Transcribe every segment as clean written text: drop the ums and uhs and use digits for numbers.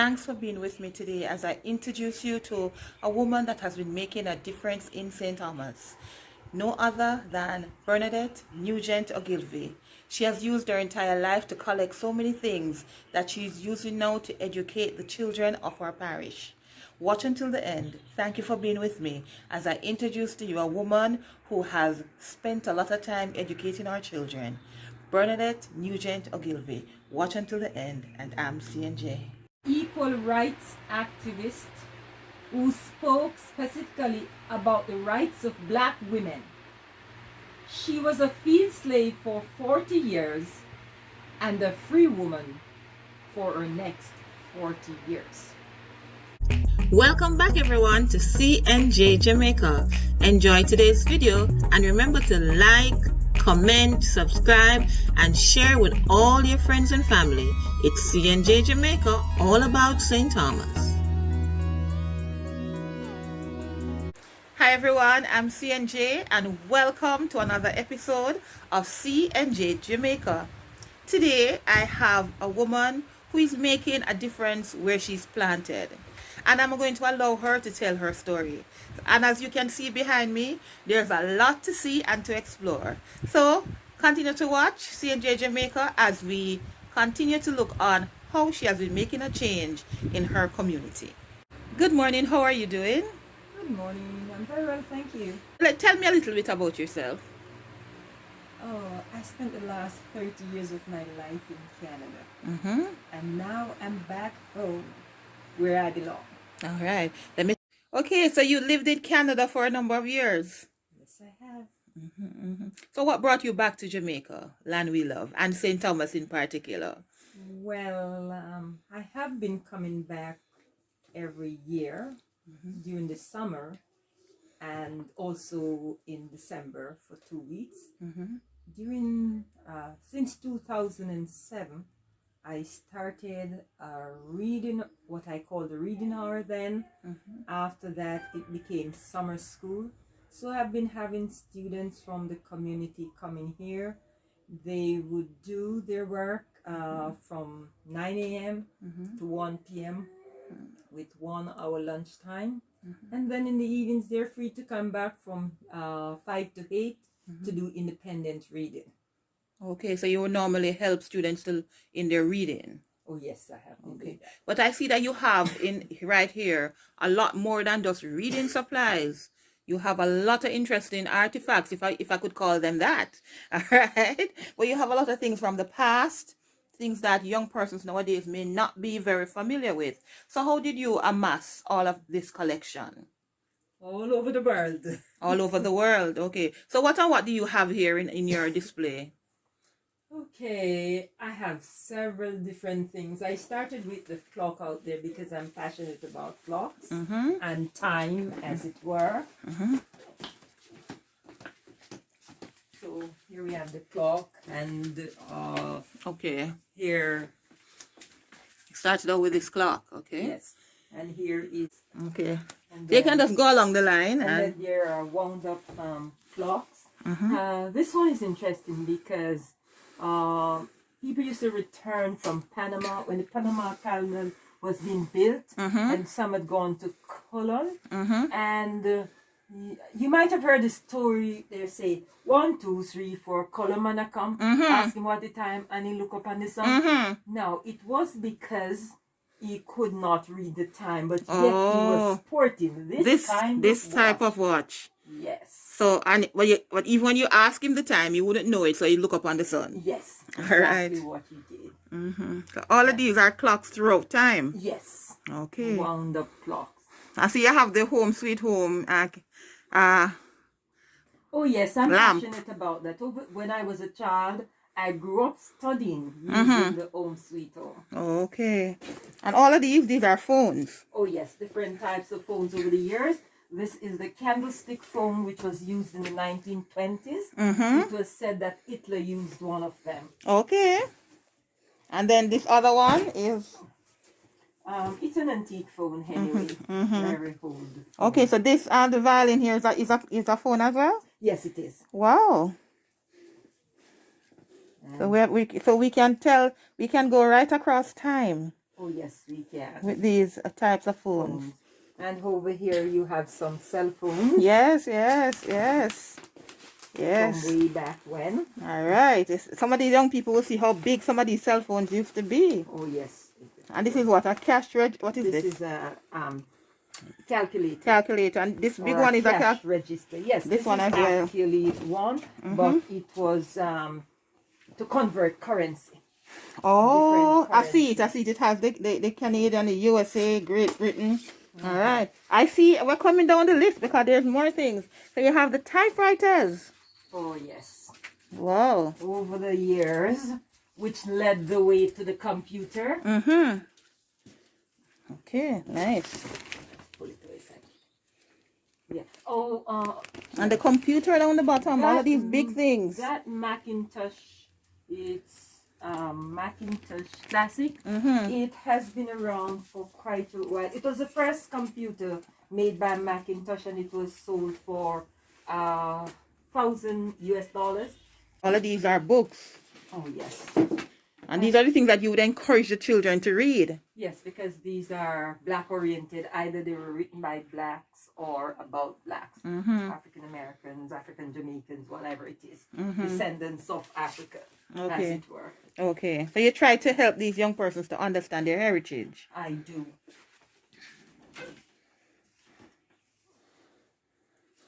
Thanks for being with me today as I introduce you to a woman that has been making a difference in St. Thomas. No other than Bernadette Nugent-Ogilvie. She has used her entire life to collect so many things that she is using now to educate the children of our parish. Watch until the end. Thank you for being with me as I introduce to you a woman who has spent a lot of time educating our children. Bernadette Nugent-Ogilvie. Watch until the end, and I'm CNJ. Equal rights activist who spoke specifically about the rights of black women. She was a field slave for 40 years and a free woman for her next 40 years. Welcome back everyone to CNJ Jamaica. Enjoy today's video and remember to like, comment, subscribe and share with all your friends and family. It's CNJ Jamaica, all about St. Thomas. Hi everyone, I'm CNJ and welcome to another episode of CNJ Jamaica. Today I have a woman who is making a difference where she's planted. And I'm going to allow her to tell her story. And as you can see behind me, there's a lot to see and to explore. So continue to watch CNJ Jamaica as we continue to look on how she has been making a change in her community. Good morning, how are you doing? Good morning, I'm very well, thank you. Tell me a little bit about yourself. Oh, I spent the last 30 years of my life in Canada. And now I'm back home where I belong. All right. Okay, so you lived in Canada for a number of years. Yes, I have. So what brought you back to Jamaica, land we love, and St. Thomas in particular? Well, I have been coming back every year during the summer and also in December for 2 weeks. Since 2007, I started reading, what I call the reading hour then. After that, it became summer school. So I've been having students from the community coming here. They would do their work from 9 a.m. to 1 p.m. with 1 hour lunchtime. And then in the evenings, they're free to come back from 5 to 8 to do independent reading. Okay, so you would normally help students in their reading. Oh yes, I have. Okay, but I see that you have right here a lot more than just reading supplies. You have a lot of interesting artifacts, if I could call them that. All right, well, you have a lot of things from the past, things that young persons nowadays may not be very familiar with. So how did you amass all of this collection? All over the world. All over the world. Okay, so what do you have here in your display? Okay, I have several different things. I started with the clock out there because I'm passionate about clocks and time, as it were. So here we have the clock, and okay, here started out with this clock. Okay, yes, and here is okay. They can just go along the line, and then there are wound up clocks. This one is interesting because people used to return from Panama when the Panama Canal was being built, and some had gone to Colon. And you might have heard the story. They say 1, 2, 3, 4. Colon man a come, ask him what the time, and he look up on the sun. Now it was because he could not read the time, but yet he was sporting this type of watch. Yes. So, but even when you ask him the time, you wouldn't know it, so you look up on the sun. Yes, exactly what he did. So all of these are clocks throughout time? Yes. Okay. Wound up clocks. I see you have the home sweet home. Oh yes, I'm lamp. passionate about that. When I was a child, I grew up studying using the home sweet home. Okay. And all of these are phones? Oh yes, different types of phones over the years. This is the candlestick phone, which was used in the 1920s. It was said that Hitler used one of them. Okay. And then this other one is? It's an antique phone anyway. Very old. Okay, so this the violin here is a phone as well? Yes, it is. Wow. So we can go right across time. Oh, yes, we can. with these types of phones. And over here you have some cell phones. Yes, yes, yes. Yes. From way back when. All right. Some of these young people will see how big some of these cell phones used to be. Oh, yes. And this is what? A cash register? What is this? This is a calculator. Calculator. And this big one is a cash register. Yes, this one as well. Actually one, but it was to convert currency. Oh, I see it. I see it. It has the Canadian, the USA, Great Britain. All right. I see. We're coming down the list because there's more things. So you have the typewriters. Oh, yes. Wow. Over the years, which led the way to the computer. Mm-hmm. Okay, nice. Pull it away, yeah. Oh, and the computer down the bottom, all of these big things. That Macintosh, it's Macintosh Classic. It has been around for quite a while. It was the first computer made by Macintosh, and it was sold for $1,000 US. All of these are books. Oh, yes. And these are the things that you would encourage the children to read. Yes, because these are black oriented. Either they were written by blacks or about blacks. African Americans, African Jamaicans, whatever it is. Descendants of Africa, as it were. Okay. So you try to help these young persons to understand their heritage. I do.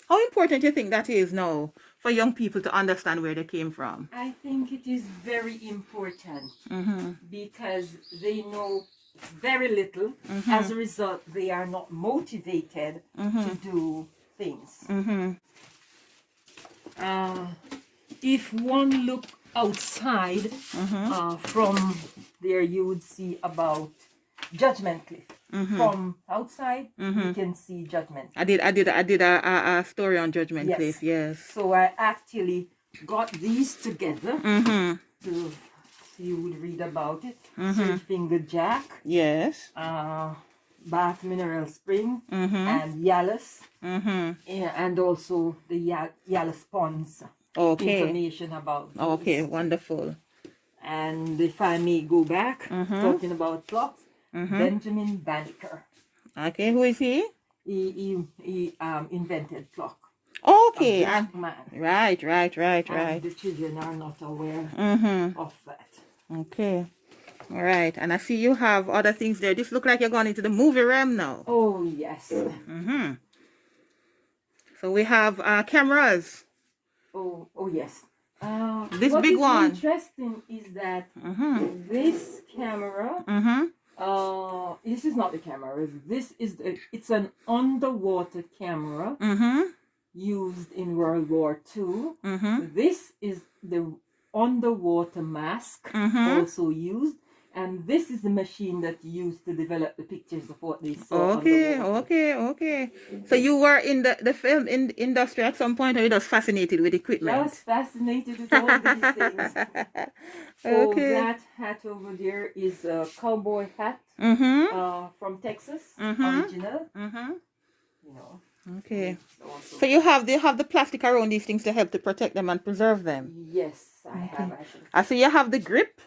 How important do you think that is now for young people to understand where they came from? I think it is very important because they know very little. As a result, they are not motivated to do things. If one look outside from there, you would see about Judgment Cliff. From outside, you can see Judgment Cliff. I did a story on Judgment Cliff. Yes. So I actually got these together. So you would read about it. Surge Finger Jack. Yes. Bath Mineral Spring and Yalis. And also the Yalis Ponds. Information about these. Okay, wonderful. And if I may go back, talking about clocks, Benjamin Banneker. Okay, who is he? He invented clock. Okay. A black man. Right. And the children are not aware of that. Okay. All right. And I see you have other things there. This look like you're going into the movie realm now. Oh, yes. So we have cameras. Oh, yes. This big one. What is interesting is that this camera, this is not the camera. This is it's an underwater camera used in World War II. This is the underwater mask also used. And this is the machine that used to develop the pictures of what they saw. Okay. So you were in the film industry at some point, or you just fascinated with equipment? I was fascinated with all these things. Oh, that hat over there is a cowboy hat from Texas, original. You know. Okay. So you have the plastic around these things to help to protect them and preserve them. Yes, I have. I see you have the grip.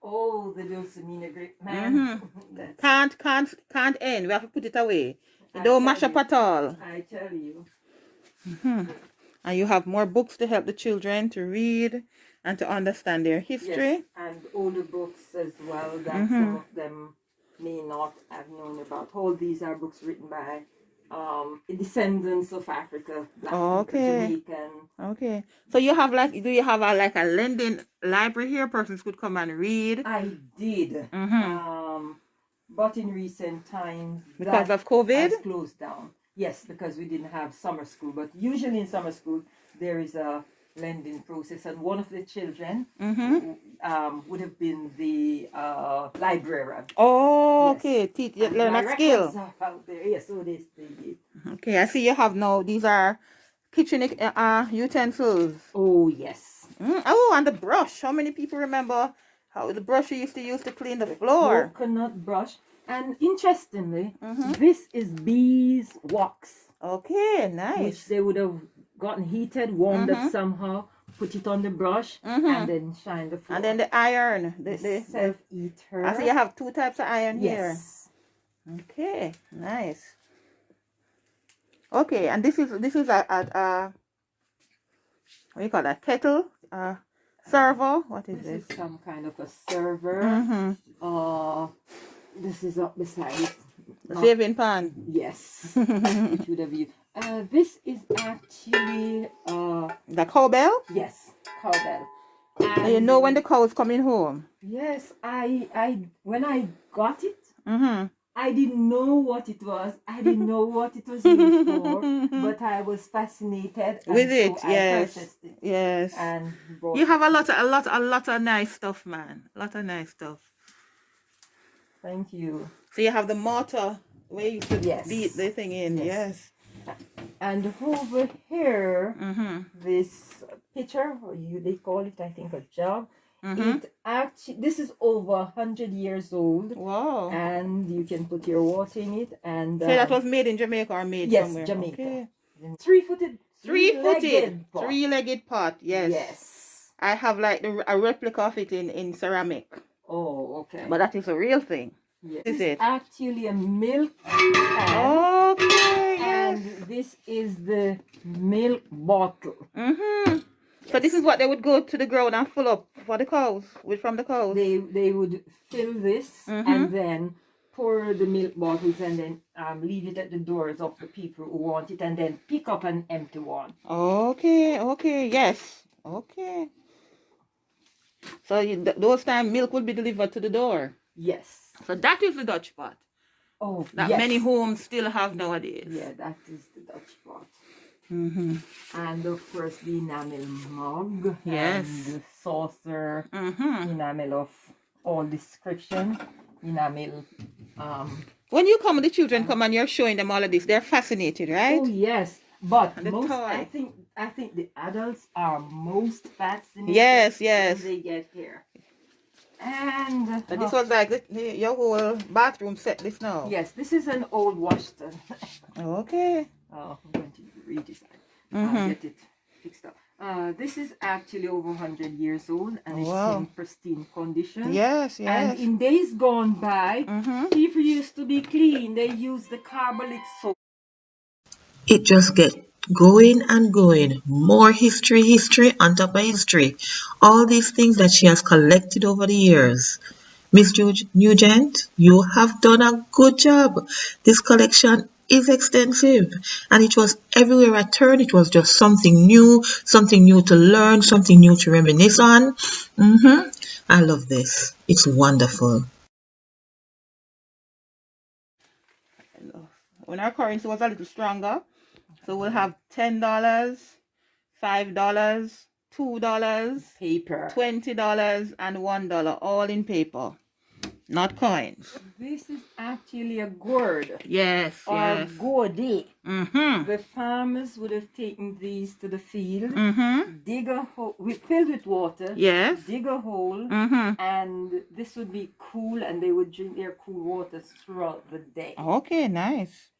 Oh, the Dulcimina grip, man. Can't end. We have to put it away. It don't mash up at all. I tell you. And you have more books to help the children to read and to understand their history. Yes, and older books as well that some of them may not have known about. All these are books written by descendants of Africa, Black people, Jamaican. Okay. So you have do you have a lending library here? Persons could come and read. I did. But in recent times, because of COVID, has closed down. Yes, because we didn't have summer school. But usually in summer school there is a lending process, and one of the children would have been the librarian. Oh, yes. Okay. Learn a skill. Out there. Yes, so they did. Okay, I see you have now. These are kitchen utensils. Oh, yes. Oh, and the brush. How many people remember how the brush you used to use to clean the floor? Coconut brush. And interestingly, this is beeswax. Okay, nice. Which they would have gotten heated, warmed up somehow, put it on the brush, and then shine the floor. And then the iron, the the self-eater. I see you have two types of iron here. Yes. Okay, nice. Okay, and this is a what do you call that? Kettle, server. What is this? This is some kind of a server. This is up beside it. The saving pan. Yes. It would have you. This is actually The cowbell. yes, cowbell. And you know when the cow is coming home. Yes, I when I got it, Mm-hmm. I didn't know what it was. I didn't know what it was used for, but I was fascinated With it, so yes. I purchased it. Yes. And You have a lot of nice stuff, man. A lot of nice stuff. Thank you. So you have the mortar where you could Yes. beat the thing in. Yes. And over here, Mm-hmm. this pitcher, or they call it, I think, a jug. Mm-hmm. It actually, this is over 100 years old. Wow. And you can put your water in it. And So that was made in Jamaica or made yes, somewhere? Jamaica. Okay. Three-legged pot. Three-legged pot. Yes. Yes. I have like a replica of it in ceramic. Oh, okay. But that is a real thing. Yes. Is This it? is actually a milk can. Okay. Yes. And this is the milk bottle. Mm-hmm. So this is what they would go to the ground and fill up for the cows, from the cows. They would fill this and then pour the milk bottles and then leave it at the doors of the people who want it and then pick up an empty one. Okay, okay, yes, okay. So those time milk will be delivered to the door. Yes. So that is the Dutch pot Oh, that yes. many homes still have nowadays. Yeah, that is the Dutch pot. Mm-hmm. And of course the enamel mug. Yes. And the saucer. Mm-hmm. Enamel of all description. Enamel. When you come, the children come and you're showing them all of this, they're fascinated, right? Oh yes, but And the most toy. I think the adults are most fascinated. Yes, yes. When they get here. And So this was like your whole bathroom set. This now. yes, this is an old washton. Okay. Oh, I'm going to redesign. Get it fixed up. This is actually over 100 years old and it's in pristine condition. Yes, yes. And in days gone by, people used to be clean. They used the carbolic soap. It just get going and going. More history on top of history. All these things that she has collected over the years. Miss Nugent, you have done a good job. This collection is extensive and it was everywhere I turned. It was just something new to learn, something new to reminisce on. I love this. It's wonderful. When our currency was a little stronger, so we'll have $10, $5, $2, Paper. $20, and $1, all in paper, not coins. This is actually a gourd. Yes, Or yes. gourdet. Mm-hmm. The farmers would have taken these to the field, Mm-hmm. dig a hole, filled with water, Yes. dig a hole, Mm-hmm. and this would be cool, and they would drink their cool waters throughout the day. Okay, nice.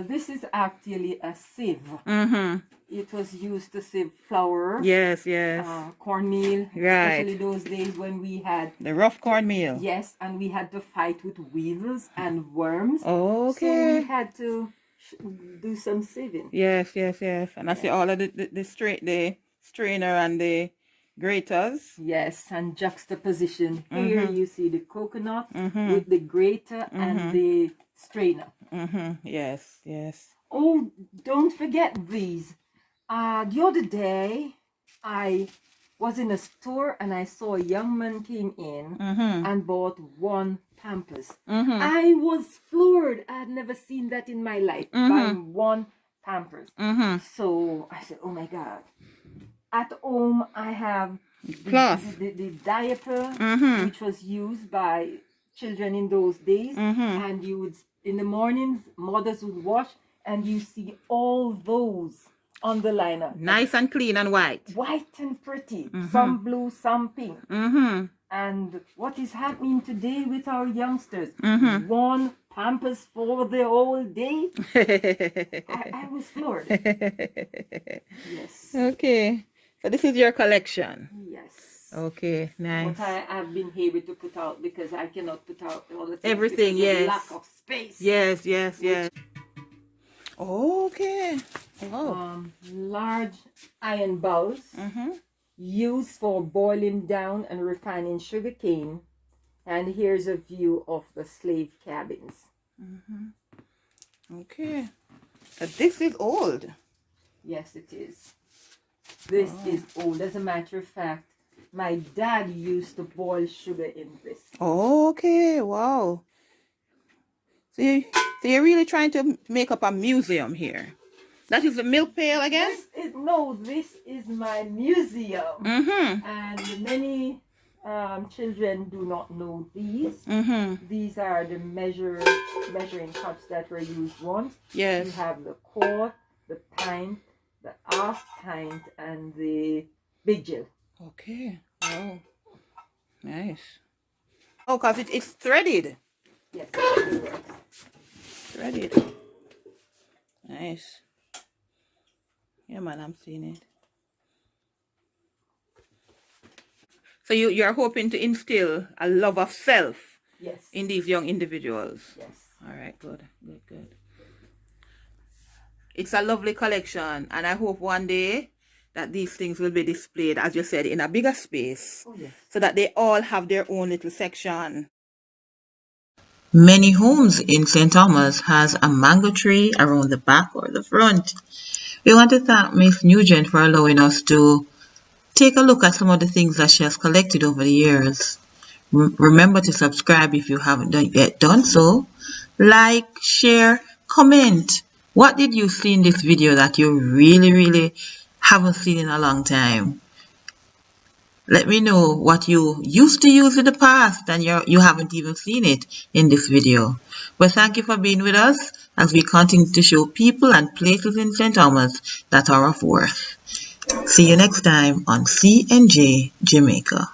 This is actually a sieve. Mm-hmm. It was used to sieve flour, Yes, yes. cornmeal, Right. especially those days when we had, The rough cornmeal. yes, and we had to fight with weevils and worms. Okay. So we had to do some sieving. Yes, yes, yes. And I see all of the strainer and the graters. Yes, and juxtaposition. Here you see the coconut with the grater and the strainer. Yes, yes. Oh, don't forget these. The other day, I was in a store and I saw a young man came in and bought one Pampers. I was floored. I had never seen that in my life, buying one Pampers. So I said, oh my God. At home, I have Cloth. the diaper, which was used by children in those days. And you would, in the mornings, mothers would wash, and you see all those on the liner. Nice and clean and white. White and pretty. Some blue, some pink. And what is happening today with our youngsters? One Pampers for the whole day. I was floored. Yes. Okay. So this is your collection. Yes. Okay, nice. What I've been able to put out because I cannot put out all the things Everything, because of yes. lack of space. Yes, yes, yes. Okay. Oh. Large iron bowls used for boiling down and refining sugar cane. And here's a view of the slave cabins. Okay. This is old. Yes, it is. This is old. As a matter of fact, my dad used to boil sugar in this. Okay, wow. So you're really trying to make up a museum here. That is the milk pail again? This is my museum. And many children do not know these. These are the measuring cups that were used once. Yes. You have the quart, the pint, the half pint, and the big gill. Okay. Oh, nice. Oh, because it's threaded. Yes. Threaded. Nice. Yeah, man, I'm seeing it. So you're hoping to instill a love of self in these young individuals. Yes. All right, good. It's a lovely collection, and I hope one day that these things will be displayed, as you said, in a bigger space, so that they all have their own little section. Many homes in St. Thomas has a mango tree around the back or the front. We want to thank Miss Nugent for allowing us to take a look at some of the things that she has collected over the years. Remember to subscribe if you haven't yet done so. Like, share, comment. What did you see in this video that you really haven't seen in a long time? Let me know what you used to use in the past and you haven't even seen it in this video. But thank you for being with us as we continue to show people and places in St. Thomas that are of worth. See you next time on CNJ Jamaica.